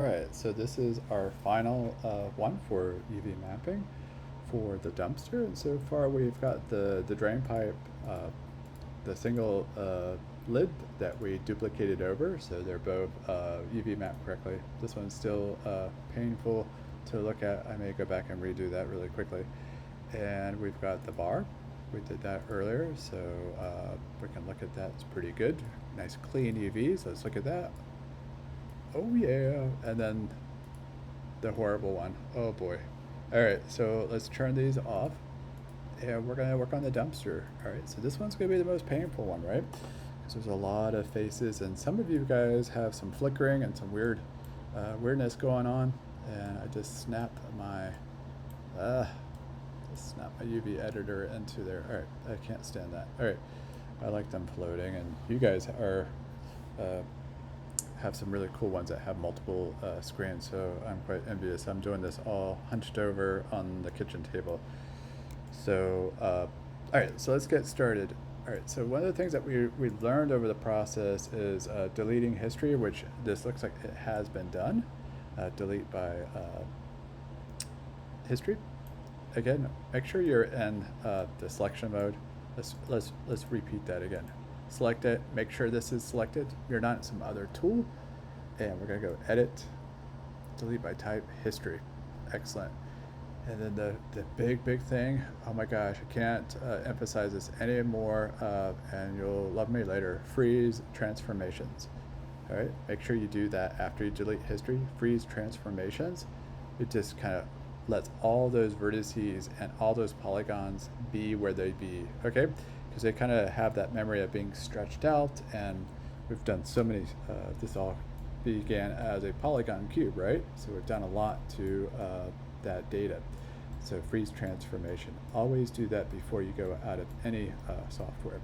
Alright, so this is our final one for UV mapping for the dumpster. And so far we've got the drain pipe, the single lid that we duplicated over, so they're both UV mapped correctly. This one's still painful to look at. I may go back and redo that really quickly. And we've got the bar. We did that earlier, so we can look at that. It's pretty good. Nice clean UVs. Let's look at that. Oh yeah, and then the horrible one. Oh boy. All right, so let's turn these off, and we're gonna work on the dumpster. All right, so this one's gonna be the most painful one, right? Because there's a lot of faces, and some of you guys have some flickering and some weirdness going on, and I just snapped my UV editor into there. All right, I can't stand that. All right, I like them floating, and you guys are. Have some really cool ones that have multiple screens, so I'm quite envious. I'm doing this all hunched over on the kitchen table. So, all right, so let's get started. All right, so one of the things that we learned over the process is deleting history, which this looks like it has been done. Delete by history. Again, make sure you're in the selection mode. Let's repeat that again. Select it, make sure this is selected. You're not in some other tool. And we're gonna go edit, delete by type, history. Excellent. And then the big thing, oh my gosh, I can't emphasize this anymore, and you'll love me later, freeze transformations. All right, make sure you do that after you delete history, freeze transformations. It just kind of lets all those vertices and all those polygons be where they be, okay? Because they kind of have that memory of being stretched out, and we've done so many, this all began as a polygon cube, right? So we've done a lot to that data. So freeze transformation, always do that before you go out of any software.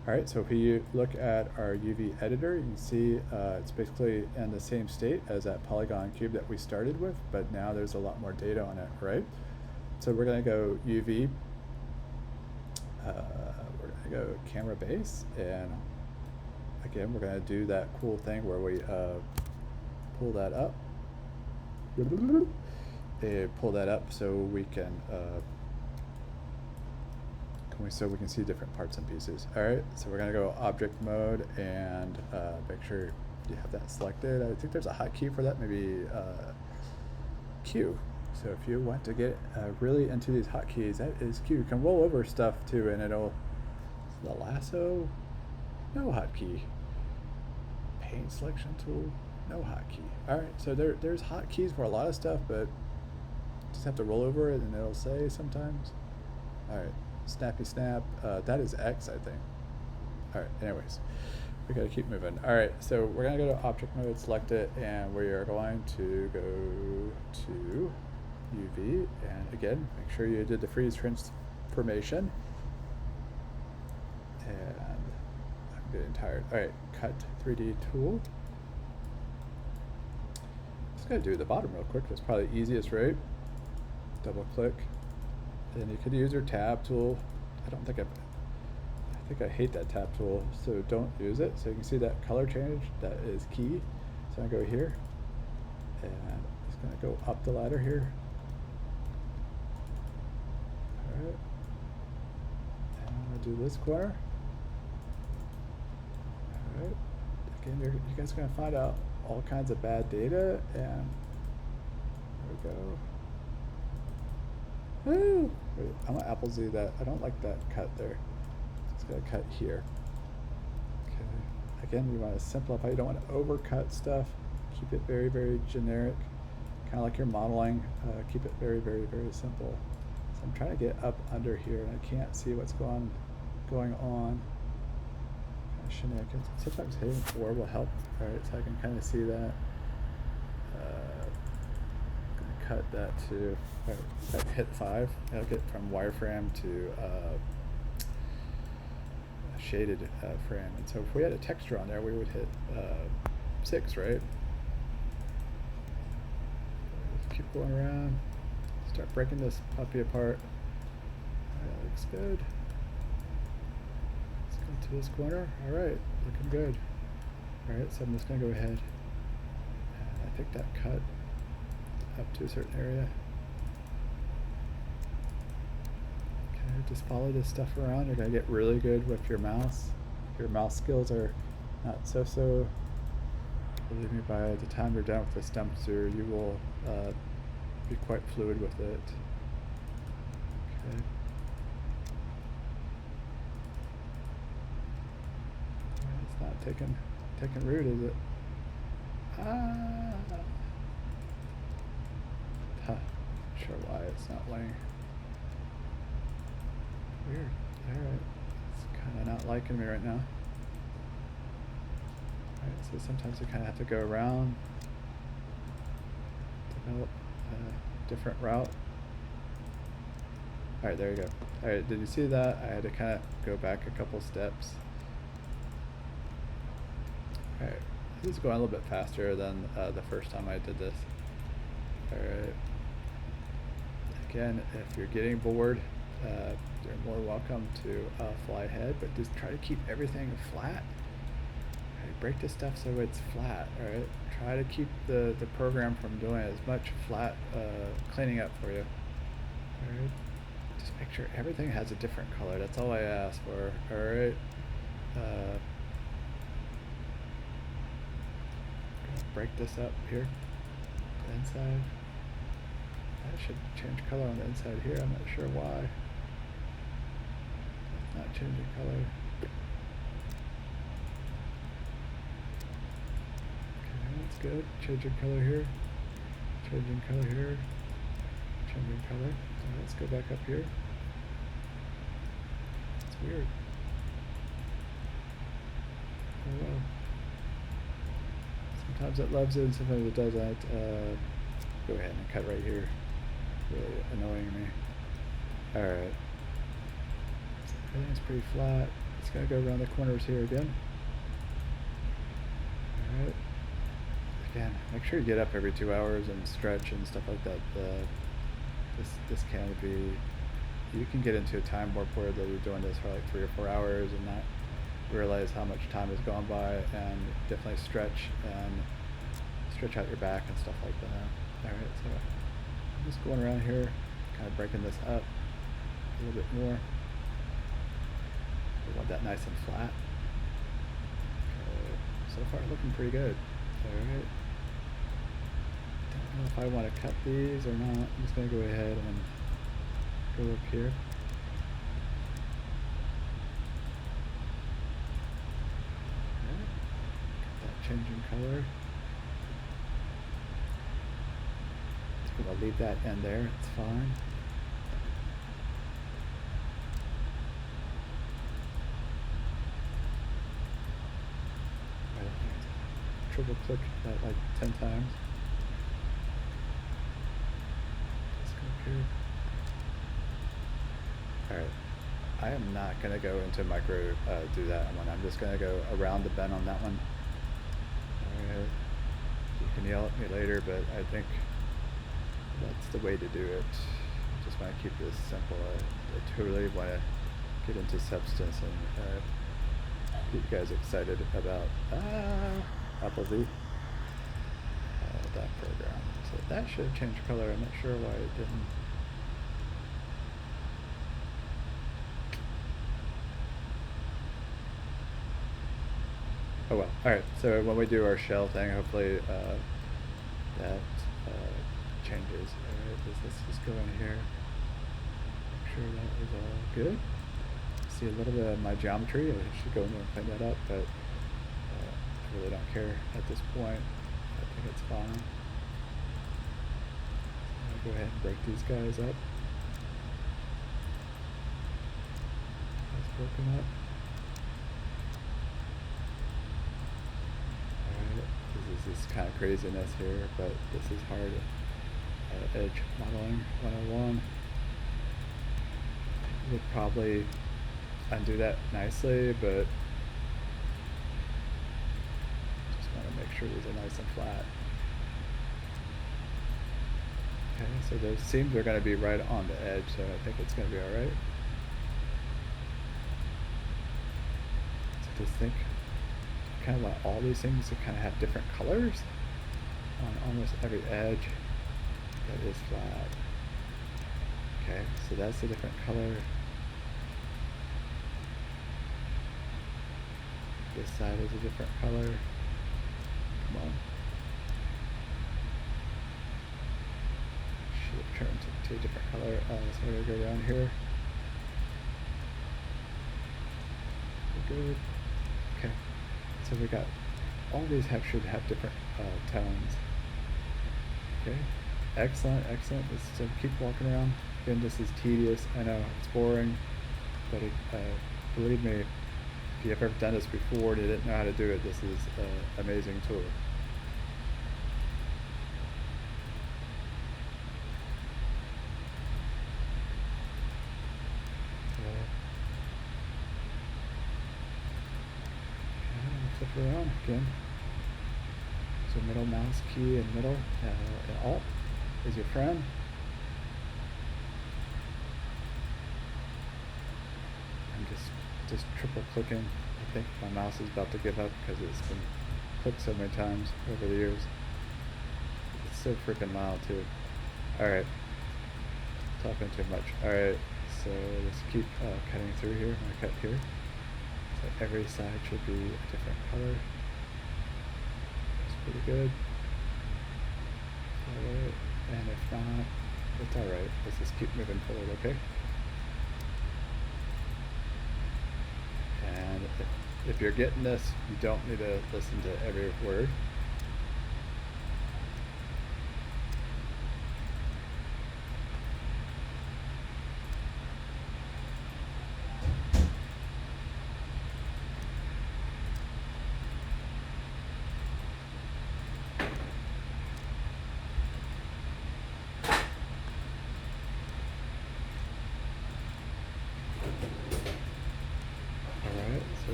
All right, so if you look at our UV editor, you can see it's basically in the same state as that polygon cube that we started with, but now there's a lot more data on it, right? So we're gonna go UV, we're gonna go camera base, and again, we're gonna do that cool thing where we pull that up, and pull that up so we can see different parts and pieces. All right, so we're gonna go object mode and make sure you have that selected. I think there's a hotkey for that, maybe Q. So if you want to get really into these hotkeys, that is Q. You can roll over stuff too, and it'll, the lasso, no hotkey. Paint selection tool, no hotkey. All right, so there's hotkeys for a lot of stuff, but just have to roll over it and it'll say sometimes. All right, snappy snap, that is X, I think. All right, anyways, we gotta keep moving. All right, so we're gonna go to object mode, select it, and we are going to go to UV, and again, make sure you did the freeze transformation. And I'm getting tired. All right, cut 3D tool. Just gotta do the bottom real quick. That's probably the easiest, right? Double click, and you could use your tab tool. I think I hate that tab tool, so don't use it. So you can see that color change, that is key. So I'm gonna go here, and I'm just gonna go up the ladder here. All right, and I'm gonna do this corner. All right, again, you guys are gonna find out all kinds of bad data, and there we go. Woo! Wait, I'm gonna Apple Z that. I don't like that cut there. It's gonna cut here. Okay. Again, you want to simplify. You don't want to overcut stuff. Keep it very generic. Kind of like you're modeling. Keep it very simple. So I'm trying to get up under here, and I can't see what's going on. Kind of shenanigans. Sometimes hitting 4 will help. All right, so I can kind of see that. Cut that to hit 5. I'll get from wireframe to shaded frame. And so if we had a texture on there, we would hit 6, right? Let's keep going around. Start breaking this puppy apart. That looks good. Let's go to this corner. All right, looking good. All right, so I'm just gonna go ahead. I take that cut up to a certain area. Okay, just follow this stuff around. You're gonna get really good with your mouse. If your mouse skills are not so, believe me, by the time you're done with this dumpster, you will be quite fluid with it. Okay. It's not taking root, is it? Huh. Not sure why it's not laying. Weird. Alright. It's kinda not liking me right now. Alright, so sometimes you kinda have to go around, develop a different route. Alright, there you go. Alright, did you see that? I had to kinda go back a couple steps. Alright, this is going a little bit faster than the first time I did this. Alright. Again, if you're getting bored, you're more welcome to fly ahead, but just try to keep everything flat. Alright, break this stuff so it's flat, alright? Try to keep the program from doing as much flat cleaning up for you. Alright? Just make sure everything has a different color. That's all I ask for, alright? Break this up here, the inside. That should change color on the inside here. I'm not sure why. It's not changing color. Okay, that's good. Changing color here. Changing color here. Changing color. So let's go back up here. It's weird. Oh well. Sometimes it loves it and sometimes it doesn't. Go ahead and cut right here. Really annoying me. Alright. Everything's pretty flat. It's gonna go around the corners here again. Alright. Again, make sure you get up every 2 hours and stretch and stuff like that. This can be, you can get into a time warp where you're doing this for like 3 or 4 hours and not realize how much time has gone by, and definitely stretch out your back and stuff like that. Alright, so I'm just going around here, kind of breaking this up a little bit more. We want that nice and flat. Okay, so far looking pretty good. Alright. Don't know if I want to cut these or not. I'm just going to go ahead and go up here. Changing color. Just gonna leave that in there, it's fine. Triple click that like 10 times. Let's go up here. Alright. I am not gonna go into micro do that one. I'm just gonna go around the bend on that one. You can yell at me later, but I think that's the way to do it. I just want to keep this simple. I totally want to get into substance and get you guys excited about Applebee, that program. So that should change color. I'm not sure why it didn't. Oh well. Alright, so when we do our shell thing, hopefully that changes. Alright, let's just go in here. Make sure that is all good. See a little bit of my geometry. I should go in there and clean that up, but I really don't care at this point. I think it's fine. I'll go ahead and break these guys up. That's broken up. This is kind of craziness here, but this is hard. Edge modeling 101 would probably undo that nicely, but just want to make sure these are nice and flat. Okay, so those seams are going to be right on the edge, so I think it's going to be all right. So just think, kind of want all these things to kind of have different colors. on almost every edge that is flat. Okay, so that's a different color. This side is a different color. Come on. Should have turned to a different color. So we're gonna go around here. We're good. Okay. So we got all these should have different tones. Okay. Excellent, excellent. Let's keep walking around. Again, this is tedious. I know it's boring, but believe me, if you've ever done this before and you didn't know how to do it, this is an amazing tool. Flip around again. So middle mouse key and middle and Alt is your friend. I'm just triple clicking. I think my mouse is about to give up because it's been clicked so many times over the years. It's so freaking loud too. Alright. Talking too much. Alright, so let's keep cutting through here. I'm gonna cut here. So every side should be a different color. That's pretty good. Alright, and if not, it's alright. Let's just keep moving forward, okay? And if you're getting this, you don't need to listen to every word. So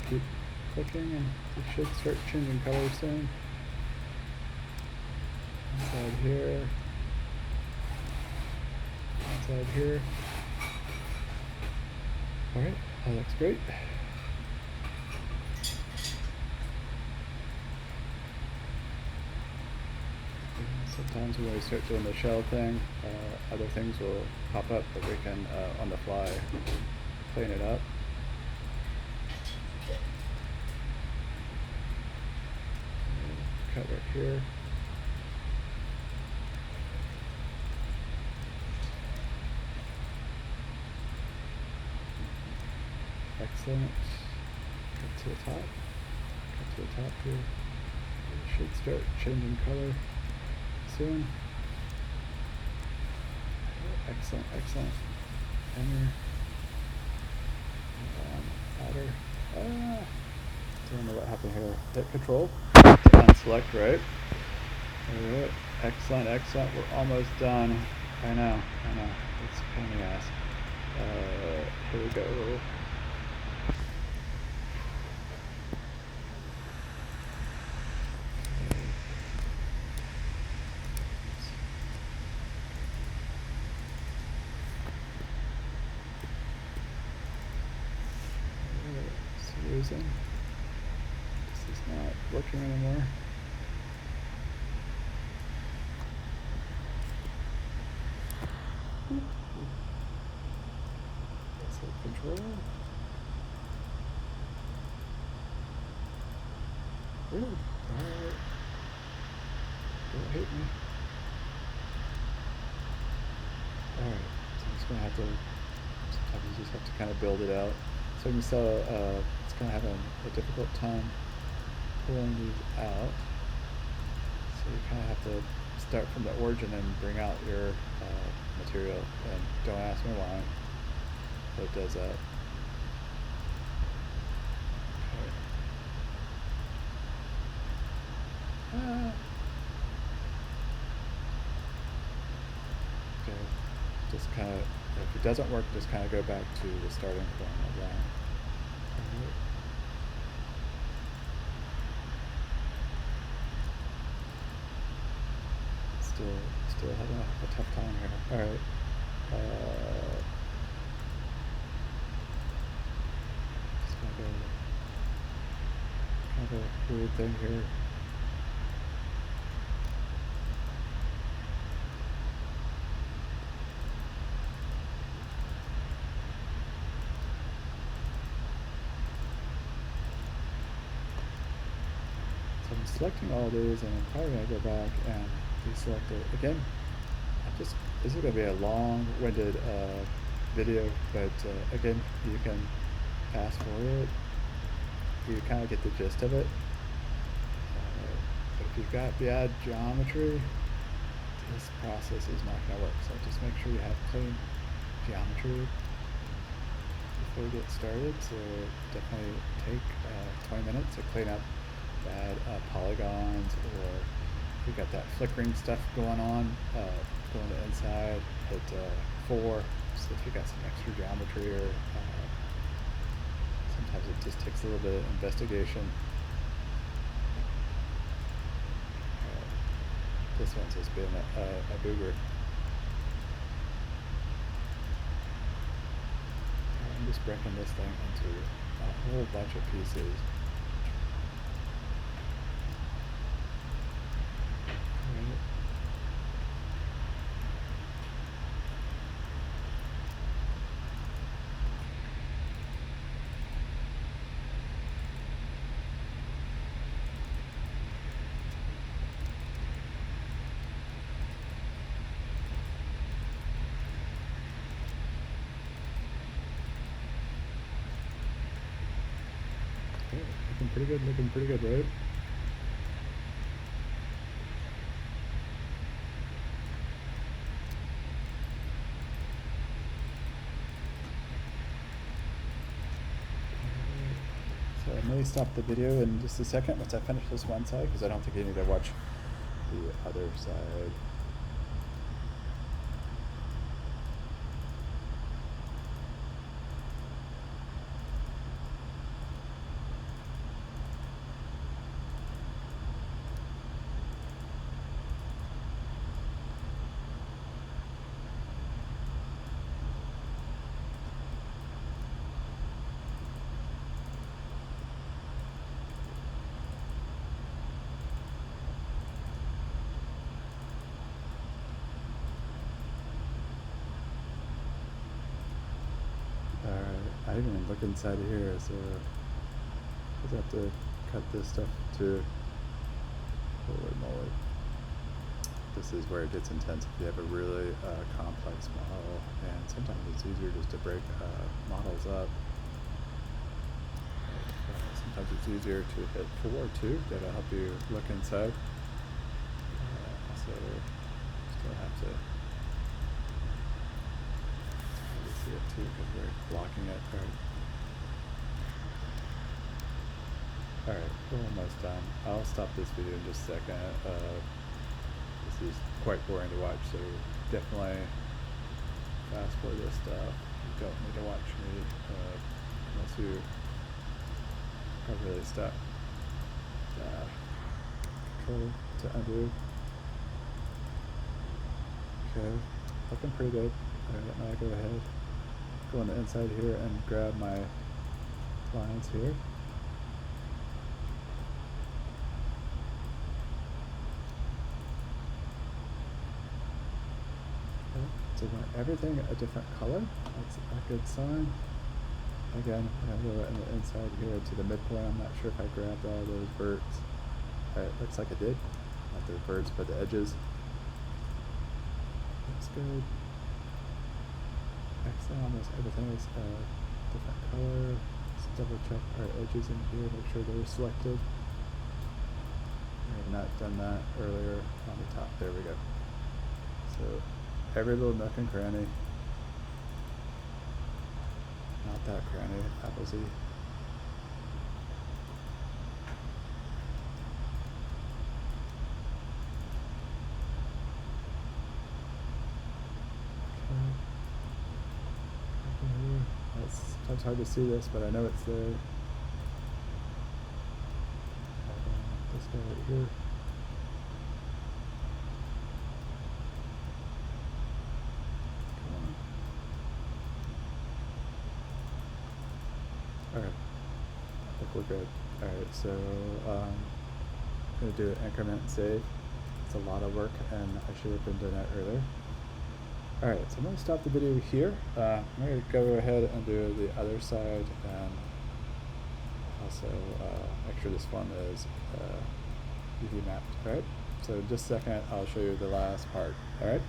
keep clicking and it should start changing colors soon. Inside here. Inside here. Alright, that looks great. Sometimes when we start doing the shell thing, other things will pop up that we can, on the fly, clean it up. Cut right here. Excellent. Cut to the top. Cut to the top here. It should start changing color soon. Excellent, excellent. Enter. Outer. I don't know what happened here. Hit control. Unselect, right? Alright. Excellent, excellent. We're almost done. I know. It's a pain in the ass. Here we go. This is not working anymore. Let's hit control. Ooh, alright. Don't hit me. Alright, so I'm just gonna have to, sometimes you just have to kind of build it out. So you can still, it's going to have a difficult time pulling these out. So you kind of have to start from the origin and bring out your material. And don't ask me why, but it does that. Okay. Okay. Just kind of, if it doesn't work, just kind of go back to the starting point of that. Still having a tough time here. Alright. Just gonna go kind of a weird thing here. selecting all these, and I'm probably gonna go back and deselect it again. This is gonna be a long-winded video, but again, you can fast forward it. You kind of get the gist of it. But if you've got bad geometry, this process is not gonna work. So just make sure you have clean geometry before we get started. So definitely take 20 minutes to clean up bad polygons, or if you got that flickering stuff going on, go on the inside, hit 4, so if you got some extra geometry, or sometimes it just takes a little bit of investigation. This one's just been a booger. I'm just breaking this thing into a whole bunch of pieces. Looking pretty good, right? So I may stop the video in just a second once I finish this one side, because I don't think you need to watch the other side. I didn't even look inside of here, so I have to cut this stuff too. Holy moly. This is where it gets intense if you have a really complex model, and sometimes it's easier just to break models up. Sometimes it's easier to hit 4 too, that'll help you look inside. Also, still have to see it too, because we're blocking it. Alright, we're almost done. I'll stop this video in just a second. This is quite boring to watch, so definitely fast forward this stuff. You don't need to watch me unless you are really stuck. Control to undo. Okay, looking pretty good. Alright, now I go ahead, go on the inside here and grab my lines here. So we want everything a different color. That's a good sign. Again, I'm going to go in the inside here to the midpoint. I'm not sure if I grabbed all those verts. Alright, looks like I did. Not the verts, but the edges. Looks good. Excellent. Almost everything is a different color. Let's double check our edges in here, make sure they're selected. I have not done that earlier on the top. There we go. So every little nook and cranny. Not that cranny, Applesy. Okay. It's sometimes hard to see this, but I know it's there. This guy right here. Alright, I think we're good. Alright, so I'm going to do an increment and save. It's a lot of work, and I should have been doing that earlier. Alright, so I'm going to stop the video here. I'm going to go ahead and do the other side, and also make sure this one is UV mapped. All right. So in just a second, I'll show you the last part. All right.